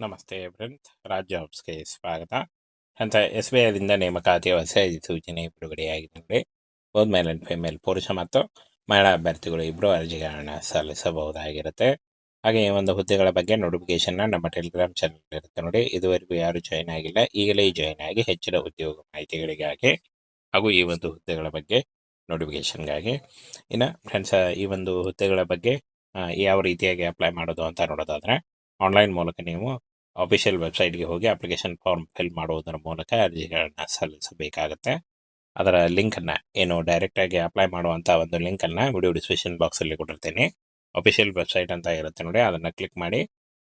ನಮಸ್ತೆ ಫ್ರೆಂಡ್ಸ್, ರಾಜ್ ಜಾಬ್ಸ್ಗೆ ಸ್ವಾಗತ. ಅಂತ SBIದಿಂದ ನೇಮಕಾತಿಯ ಹೊಸ ಸೂಚನೆ ಬಿಡುಗಡೆಯಾಗಿದೆ ನೋಡಿ. ಬೋತ್ ಮೇಲ್ ಆ್ಯಂಡ್ ಫಿಮೇಲ್ ಪುರುಷ ಮತ್ತು ಮಹಿಳಾ ಅಭ್ಯರ್ಥಿಗಳು ಇಬ್ಬರು ಅರ್ಜಿಗಳನ್ನು ಸಲ್ಲಿಸಬಹುದಾಗಿರುತ್ತೆ. ಹಾಗೆ ಈ ಒಂದು ಹುದ್ದೆಗಳ ಬಗ್ಗೆ ನೋಟಿಫಿಕೇಶನ್ನ ನಮ್ಮ ಟೆಲಿಗ್ರಾಮ್ ಚಾನಲ್ ಇರುತ್ತೆ ನೋಡಿ. ಇದುವರೆಗೂ ಯಾರು ಜಾಯ್ನ್ ಆಗಿಲ್ಲ, ಈಗಲೇ ಜಾಯ್ನ್ ಆಗಿ ಹೆಚ್ಚಿನ ಉದ್ಯೋಗ ಮಾಹಿತಿಗಳಿಗಾಗಿ ಹಾಗೂ ಈ ಒಂದು ಹುದ್ದೆಗಳ ಬಗ್ಗೆ ನೋಟಿಫಿಕೇಶನ್ಗಾಗಿ. ಇನ್ನು ಫ್ರೆಂಡ್ಸ್, ಈ ಒಂದು ಹುದ್ದೆಗಳ ಬಗ್ಗೆ ಯಾವ ರೀತಿಯಾಗಿ ಅಪ್ಲೈ ಮಾಡೋದು ಅಂತ ನೋಡೋದಾದರೆ, ಆನ್ಲೈನ್ ಮೂಲಕ ನೀವು ಅಫಿಷಿಯಲ್ ವೆಬ್ಸೈಟ್ಗೆ ಹೋಗಿ ಅಪ್ಲಿಕೇಶನ್ ಫಾರ್ಮ್ ಫಿಲ್ ಮಾಡುವುದರ ಮೂಲಕ ಅರ್ಜಿಗಳನ್ನು ಸಲ್ಲಿಸಬೇಕಾಗತ್ತೆ. ಅದರ ಲಿಂಕನ್ನು ಏನು ಡೈರೆಕ್ಟಾಗಿ ಅಪ್ಲೈ ಮಾಡುವಂಥ ಒಂದು ಲಿಂಕನ್ನು ವಿಡಿಯೋ ಡಿಸ್ಕ್ರಿಪ್ಷನ್ ಬಾಕ್ಸಲ್ಲಿ ಕೊಟ್ಟಿರ್ತೀನಿ. ಅಫಿಷಿಯಲ್ ವೆಬ್ಸೈಟ್ ಅಂತ ಇರುತ್ತೆ ನೋಡಿ, ಅದನ್ನು ಕ್ಲಿಕ್ ಮಾಡಿ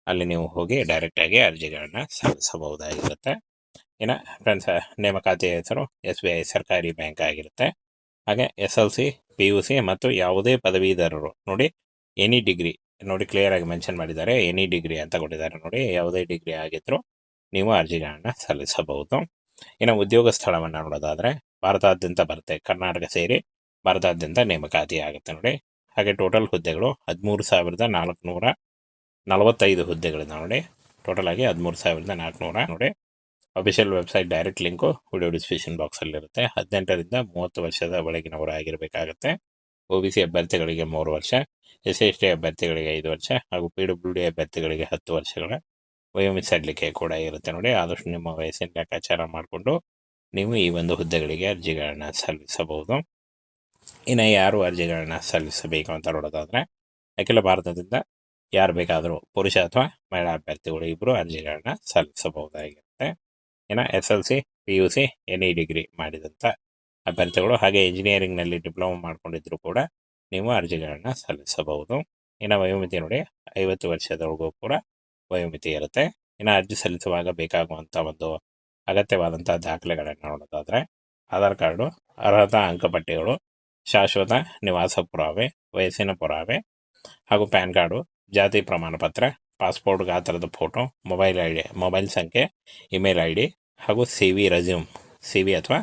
ಅಲ್ಲಿ ನೀವು ಹೋಗಿ ಡೈರೆಕ್ಟಾಗಿ ಅರ್ಜಿಗಳನ್ನು ಸಲ್ಲಿಸಬಹುದಾಗಿರುತ್ತೆ. ಇನ್ನು ಫ್ರೆಂಡ್ಸ್, ನೇಮಕಾತಿ ಹೆಸರು SBI ಸರ್ಕಾರಿ ಬ್ಯಾಂಕ್ ಆಗಿರುತ್ತೆ. ಹಾಗೆ SLC, PUC ಮತ್ತು ಯಾವುದೇ ಪದವೀಧರರು ನೋಡಿ, ಎನಿ ಡಿಗ್ರಿ ನೋಡಿ ಕ್ಲಿಯರ್ ಆಗಿ ಮೆನ್ಷನ್ ಮಾಡಿದ್ದಾರೆ. ಎನಿ ಡಿಗ್ರಿ ಅಂತ ಕೊಟ್ಟಿದ್ದಾರೆ ನೋಡಿ, ಯಾವುದೇ ಡಿಗ್ರಿ ಆಗಿದ್ದರೂ ನೀವು ಅರ್ಜಿಗಳನ್ನು ಸಲ್ಲಿಸಬಹುದು. ಇನ್ನು ಉದ್ಯೋಗ ಸ್ಥಳವನ್ನು ನೋಡೋದಾದರೆ ಭಾರತಾದ್ಯಂತ ಬರುತ್ತೆ, ಕರ್ನಾಟಕ ಸೇರಿ ಭಾರತಾದ್ಯಂತ ನೇಮಕಾತಿ ಆಗುತ್ತೆ ನೋಡಿ. ಹಾಗೆ ಟೋಟಲ್ ಹುದ್ದೆಗಳು 13,445 ಹುದ್ದೆಗಳಿದೆ ನೋಡಿ. ಟೋಟಲ್ ಆಗಿ 13,400 ನೋಡಿ. Official website direct link video description ಬಾಕ್ಸಲ್ಲಿರುತ್ತೆ. 18ರಿಂದ 30 ವರ್ಷದ ಒಳಗಿನವರಾಗಿರಬೇಕಾಗುತ್ತೆ. OBC ಅಭ್ಯರ್ಥಿಗಳಿಗೆ 3 ವರ್ಷ, SC/ST ಅಭ್ಯರ್ಥಿಗಳಿಗೆ 5 ವರ್ಷ ಹಾಗೂ PWD ಅಭ್ಯರ್ಥಿಗಳಿಗೆ 10 ವರ್ಷಗಳ ವಯೋಮಿತಿ ಸಡಿಲಿಕೆ ಕೂಡ ಇರುತ್ತೆ ನೋಡಿ. ಆದಷ್ಟು ನಿಮ್ಮ ವಯಸ್ಸಿನ ಲೆಕ್ಕಾಚಾರ ಮಾಡಿಕೊಂಡು ನೀವು ಈ ಒಂದು ಹುದ್ದೆಗಳಿಗೆ ಅರ್ಜಿಗಳನ್ನು ಸಲ್ಲಿಸಬಹುದು. ಇನ್ನು ಯಾರು ಅರ್ಜಿಗಳನ್ನು ಸಲ್ಲಿಸಬೇಕು ಅಂತ ನೋಡೋದಾದರೆ, ಅಖಿಲ ಭಾರತದಿಂದ ಯಾರು ಬೇಕಾದರೂ ಪುರುಷ ಅಥವಾ ಮಹಿಳಾ ಅಭ್ಯರ್ಥಿಗಳು ಇಬ್ಬರು ಅರ್ಜಿಗಳನ್ನು ಸಲ್ಲಿಸಬಹುದಾಗಿರುತ್ತೆ. ಇನ್ನು SLC, PUC, ಎನಿ ಡಿಗ್ರಿ ಮಾಡಿದಂಥ ಅಭ್ಯರ್ಥಿಗಳು ಹಾಗೆ ಇಂಜಿನಿಯರಿಂಗ್ನಲ್ಲಿ ಡಿಪ್ಲೊಮಾ ಮಾಡ್ಕೊಂಡಿದ್ರು ಕೂಡ ನೀವು ಅರ್ಜಿಗಳನ್ನು ಸಲ್ಲಿಸಬಹುದು. ಇನ್ನು ವಯೋಮಿತಿ ನೋಡಿ, 50 ವರ್ಷದವರೆಗೂ ಕೂಡ ವಯೋಮಿತಿ ಇರುತ್ತೆ. ಇನ್ನು ಅರ್ಜಿ ಸಲ್ಲಿಸುವಾಗ ಬೇಕಾಗುವಂಥ ಒಂದು ಅಗತ್ಯವಾದಂಥ ದಾಖಲೆಗಳನ್ನು ನೋಡೋದಾದರೆ, ಆಧಾರ್ ಕಾರ್ಡು, ಅರ್ಹತಾ ಅಂಕಪಟ್ಟಿಗಳು, ಶಾಶ್ವತ ನಿವಾಸ ಪುರಾವೆ, ವಯಸ್ಸಿನ ಪುರಾವೆ ಹಾಗೂ ಪ್ಯಾನ್ ಕಾರ್ಡು, ಜಾತಿ ಪ್ರಮಾಣ ಪತ್ರ, ಪಾಸ್ಪೋರ್ಟ್ ಗಾತ್ರದ ಫೋಟೋ, ಮೊಬೈಲ್ ಸಂಖ್ಯೆ, ಇಮೇಲ್ ID ಹಾಗೂ CV ಅಥವಾ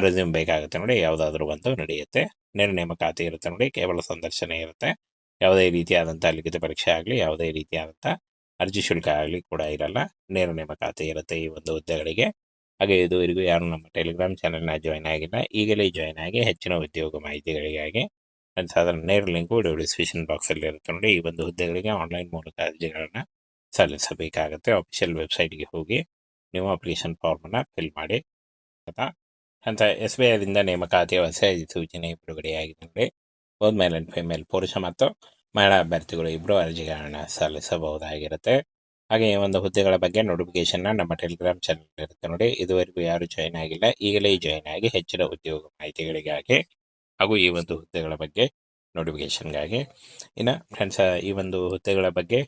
ರೆಸ್ಯೂಮ್ ಬೇಕಾಗುತ್ತೆ ನೋಡಿ. ಯಾವುದಾದ್ರೂ ಒಂದು ನಡೆಯುತ್ತೆ. ನೇರ ನೇಮಕಾತಿ ಇರುತ್ತೆ ನೋಡಿ, ಕೇವಲ ಸಂದರ್ಶನ ಇರುತ್ತೆ. ಯಾವುದೇ ರೀತಿಯಾದಂಥ ಲಿಖಿತ ಪರೀಕ್ಷೆ ಆಗಲಿ, ಯಾವುದೇ ರೀತಿಯಾದಂಥ ಅರ್ಜಿ ಶುಲ್ಕ ಆಗಲಿ ಕೂಡ ಇರಲ್ಲ. ನೇರ ನೇಮಕಾತಿ ಇರುತ್ತೆ ಈ ಒಂದು ಹುದ್ದೆಗಳಿಗೆ. ಹಾಗೆ ಇದುವರೆಗೂ ಯಾರು ನಮ್ಮ ಟೆಲಿಗ್ರಾಮ್ ಚಾನಲ್ನ ಜಾಯ್ನ್ ಆಗಿಲ್ಲ, ಈಗಲೇ ಜಾಯ್ನ್ ಆಗಿ ಹೆಚ್ಚಿನ ಉದ್ಯೋಗ ಮಾಹಿತಿಗಳಿಗಾಗಿ ಅದರ ನೇರ ಲಿಂಕು ವಿಡಿಯೋ ಡಿಸ್ಕ್ರಿಪ್ಷನ್ ಬಾಕ್ಸಲ್ಲಿ ಇರುತ್ತೆ ನೋಡಿ. ಈ ಒಂದು ಹುದ್ದೆಗಳಿಗೆ ಆನ್ಲೈನ್ ಮೂಲಕ ಅರ್ಜಿಗಳನ್ನು ಸಲ್ಲಿಸಬೇಕಾಗುತ್ತೆ. ಅಫಿಷಿಯಲ್ ವೆಬ್ಸೈಟ್ಗೆ ಹೋಗಿ ನೀವು ಅಪ್ಲಿಕೇಶನ್ ಫಾರ್ಮನ್ನು ಫಿಲ್ ಮಾಡಿ ಅಂತ SBIದಿಂದ ನೇಮಕಾತಿಯ ಹೊಸ ಸೂಚನೆ ಬಿಡುಗಡೆಯಾಗಿದೆ ನೋಡಿ. ಬೋತ್ ಮೇಲ್ ಆ್ಯಂಡ್ ಫಿಮೇಲ್ ಪುರುಷ ಮತ್ತು ಮಹಿಳಾ ಅಭ್ಯರ್ಥಿಗಳು ಇಬ್ಬರು ಅರ್ಜಿಗಳನ್ನು ಸಲ್ಲಿಸಬಹುದಾಗಿರುತ್ತೆ. ಹಾಗೆ ಈ ಒಂದು ಹುದ್ದೆಗಳ ಬಗ್ಗೆ ನೋಟಿಫಿಕೇಶನ್ನ ನಮ್ಮ ಟೆಲಿಗ್ರಾಮ್ ಚಾನಲ್ ಇರುತ್ತೆ ನೋಡಿ. ಇದುವರೆಗೂ ಯಾರು ಜಾಯ್ನ್ ಆಗಿಲ್ಲ, ಈಗಲೇ ಜಾಯ್ನ್ ಆಗಿ ಹೆಚ್ಚಿನ ಉದ್ಯೋಗ ಮಾಹಿತಿಗಳಿಗಾಗಿ ಹಾಗೂ ಈ ಒಂದು ಹುದ್ದೆಗಳ ಬಗ್ಗೆ ನೋಟಿಫಿಕೇಶನ್ಗಾಗಿ. ಇನ್ನು ಫ್ರೆಂಡ್ಸ್, ಈ ಒಂದು ಹುದ್ದೆಗಳ ಬಗ್ಗೆ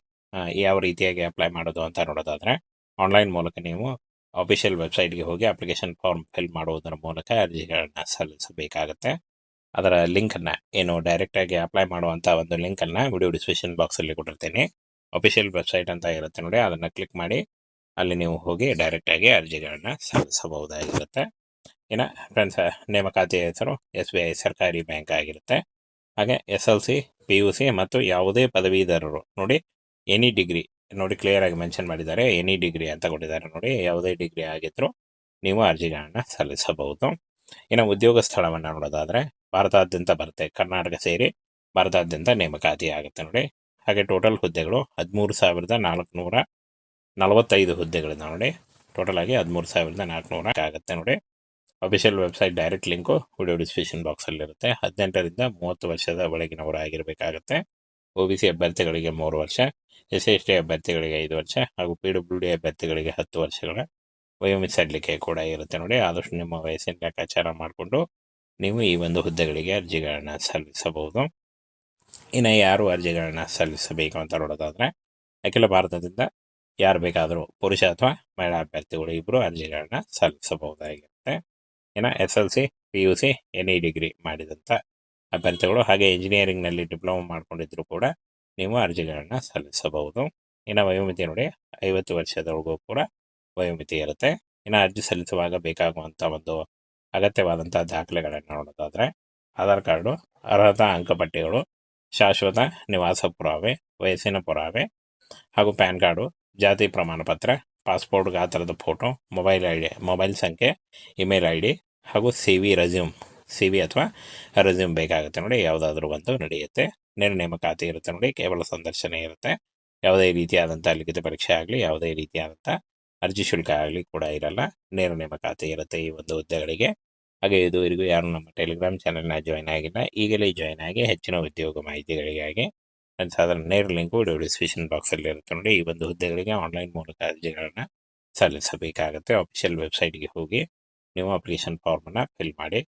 ಯಾವ ರೀತಿಯಾಗಿ ಅಪ್ಲೈ ಮಾಡೋದು ಅಂತ ನೋಡೋದಾದರೆ, ಆನ್ಲೈನ್ ಮೂಲಕ ನೀವು ಅಫಿಷಿಯಲ್ ವೆಬ್ಸೈಟ್ಗೆ ಹೋಗಿ ಅಪ್ಲಿಕೇಶನ್ ಫಾರ್ಮ್ ಫಿಲ್ ಮಾಡುವುದರ ಮೂಲಕ ಅರ್ಜಿಗಳನ್ನು ಸಲ್ಲಿಸಬೇಕಾಗತ್ತೆ. ಅದರ ಲಿಂಕನ್ನು ಏನು ಡೈರೆಕ್ಟಾಗಿ ಅಪ್ಲೈ ಮಾಡುವಂಥ ಒಂದು ಲಿಂಕನ್ನು ವಿಡಿಯೋ ಡಿಸ್ಕ್ರಿಪ್ಷನ್ ಬಾಕ್ಸಲ್ಲಿ ಕೊಟ್ಟಿರ್ತೀನಿ. ಅಫಿಷಿಯಲ್ ವೆಬ್ಸೈಟ್ ಅಂತ ಇರುತ್ತೆ ನೋಡಿ, ಅದನ್ನು ಕ್ಲಿಕ್ ಮಾಡಿ ಅಲ್ಲಿ ನೀವು ಹೋಗಿ ಡೈರೆಕ್ಟಾಗಿ ಅರ್ಜಿಗಳನ್ನು ಸಲ್ಲಿಸಬಹುದಾಗಿರುತ್ತೆ. ಇನ್ನು ಫ್ರೆಂಡ್ಸ್, ನೇಮಕಾತಿ ಹೆಸರು SBI ಸರ್ಕಾರಿ ಬ್ಯಾಂಕ್ ಆಗಿರುತ್ತೆ. ಹಾಗೆ SLC, PUC ಮತ್ತು ಯಾವುದೇ ಪದವೀಧರರು ನೋಡಿ, ಎನಿ ಡಿಗ್ರಿ ನೋಡಿ ಕ್ಲಿಯರ್ ಆಗಿ ಮೆನ್ಷನ್ ಮಾಡಿದ್ದಾರೆ. ಎನಿ ಡಿಗ್ರಿ ಅಂತ ಕೊಟ್ಟಿದ್ದಾರೆ ನೋಡಿ, ಯಾವುದೇ ಡಿಗ್ರಿ ಆಗಿದ್ದರೂ ನೀವು ಅರ್ಜಿಗಳನ್ನು ಸಲ್ಲಿಸಬಹುದು. ಇನ್ನು ಉದ್ಯೋಗ ಸ್ಥಳವನ್ನು ನೋಡೋದಾದರೆ ಭಾರತಾದ್ಯಂತ ಬರುತ್ತೆ, ಕರ್ನಾಟಕ ಸೇರಿ ಭಾರತಾದ್ಯಂತ ನೇಮಕಾತಿ ಆಗುತ್ತೆ ನೋಡಿ. ಹಾಗೆ ಟೋಟಲ್ ಹುದ್ದೆಗಳು 13,445 ಹುದ್ದೆಗಳಿದೆ ನೋಡಿ. ಟೋಟಲ್ ಆಗಿ 13,400 ಆಗುತ್ತೆ ನೋಡಿ. Official website direct link video description ಬಾಕ್ಸಲ್ಲಿರುತ್ತೆ. 18ರಿಂದ 30 ವರ್ಷದ ಒಳಗಿನವರಾಗಿರಬೇಕಾಗುತ್ತೆ. OBC ಅಭ್ಯರ್ಥಿಗಳಿಗೆ 3 ವರ್ಷ, SC/ST ಅಭ್ಯರ್ಥಿಗಳಿಗೆ 5 ವರ್ಷ ಹಾಗೂ PWD ಅಭ್ಯರ್ಥಿಗಳಿಗೆ 10 ವರ್ಷಗಳ ವಯೋಮಿತಿ ಸಡಿಲಿಕೆ ಕೂಡ ಇರುತ್ತೆ ನೋಡಿ. ಆದಷ್ಟು ನಿಮ್ಮ ವಯಸ್ಸಿನ ಲೆಕ್ಕಾಚಾರ ಮಾಡಿಕೊಂಡು ನೀವು ಈ ಒಂದು ಹುದ್ದೆಗಳಿಗೆ ಅರ್ಜಿಗಳನ್ನು ಸಲ್ಲಿಸಬಹುದು. ಇನ್ನು ಯಾರು ಅರ್ಜಿಗಳನ್ನು ಸಲ್ಲಿಸಬೇಕು ಅಂತ ನೋಡೋದಾದರೆ, ಅಖಿಲ ಭಾರತದಿಂದ ಯಾರು ಬೇಕಾದರೂ ಪುರುಷ ಅಥವಾ ಮಹಿಳಾ ಅಭ್ಯರ್ಥಿಗಳು ಇಬ್ಬರು ಅರ್ಜಿಗಳನ್ನು ಸಲ್ಲಿಸಬಹುದಾಗಿರುತ್ತೆ. ಇನ್ನು SLC, PUC, ಎನಿ ಡಿಗ್ರಿ ಮಾಡಿದಂಥ ಅಭ್ಯರ್ಥಿಗಳು ಹಾಗೆ ಇಂಜಿನಿಯರಿಂಗ್ನಲ್ಲಿ ಡಿಪ್ಲೊಮಾ ಮಾಡ್ಕೊಂಡಿದ್ರು ಕೂಡ ನೀವು ಅರ್ಜಿಗಳನ್ನು ಸಲ್ಲಿಸಬಹುದು. ಇನ್ನು ವಯೋಮಿತಿ ನೋಡಿ, 50 ವರ್ಷದವರೆಗೂ ಕೂಡ ವಯೋಮಿತಿ ಇರುತ್ತೆ. ಇನ್ನು ಅರ್ಜಿ ಸಲ್ಲಿಸುವಾಗ ಬೇಕಾಗುವಂಥ ಒಂದು ಅಗತ್ಯವಾದಂಥ ದಾಖಲೆಗಳನ್ನು ನೋಡೋದಾದರೆ, ಆಧಾರ್ ಕಾರ್ಡು, ಅರ್ಹತಾ ಅಂಕಪಟ್ಟಿಗಳು, ಶಾಶ್ವತ ನಿವಾಸ ಪುರಾವೆ, ವಯಸ್ಸಿನ ಪುರಾವೆ ಹಾಗೂ ಪ್ಯಾನ್ ಕಾರ್ಡು, ಜಾತಿ ಪ್ರಮಾಣ ಪತ್ರ, ಪಾಸ್ಪೋರ್ಟ್ ಗಾತ್ರದ ಫೋಟೋ, ಮೊಬೈಲ್ ಸಂಖ್ಯೆ, ಇಮೇಲ್ ಐ ಡಿ ಹಾಗೂ ಸಿ ವಿ ಅಥವಾ ರೆಸ್ಯೂಮ್ ಬೇಕಾಗುತ್ತೆ ನೋಡಿ. ಯಾವುದಾದ್ರೂ ಒಂದು ನಡೆಯುತ್ತೆ. ನೇರ ನೇಮಕಾತಿ ಇರುತ್ತೆ ನೋಡಿ. ಕೇವಲ ಸಂದರ್ಶನ ಇರುತ್ತೆ. ಯಾವುದೇ ರೀತಿಯಾದಂಥ ಲಿಖಿತ ಪರೀಕ್ಷೆ ಆಗಲಿ, ಯಾವುದೇ ರೀತಿಯಾದಂಥ ಅರ್ಜಿ ಶುಲ್ಕ ಆಗಲಿ ಕೂಡ ಇರಲ್ಲ. ನೇರ ನೇಮಕಾತಿ ಇರುತ್ತೆ ಈ ಒಂದು ಹುದ್ದೆಗಳಿಗೆ. ಹಾಗೆ ಇದುವರೆಗೂ ಯಾರು ನಮ್ಮ ಟೆಲಿಗ್ರಾಮ್ ಚಾನಲ್ನ ಜಾಯ್ನ್ ಆಗಿಲ್ಲ, ಈಗಲೇ ಜಾಯ್ನ್ ಆಗಿ ಹೆಚ್ಚಿನ ಉದ್ಯೋಗ ಮಾಹಿತಿಗಳಿಗಾಗಿ ನನ್ನ ಸಾಧಾರಣ ನೇರ ಲಿಂಕು ವಿಡಿಯೋ ಡಿಸ್ಕ್ರಿಪ್ಷನ್ ಬಾಕ್ಸಲ್ಲಿ ಇರುತ್ತೆ ನೋಡಿ. ಈ ಒಂದು ಹುದ್ದೆಗಳಿಗೆ ಆನ್ಲೈನ್ ಮೂಲಕ ಅರ್ಜಿಗಳನ್ನು ಸಲ್ಲಿಸಬೇಕಾಗುತ್ತೆ. ಅಫಿಷಿಯಲ್ ವೆಬ್ಸೈಟ್ಗೆ ಹೋಗಿ ನೀವು ಅಪ್ಲಿಕೇಶನ್ ಫಾರ್ಮನ್ನು ಫಿಲ್ ಮಾಡಿ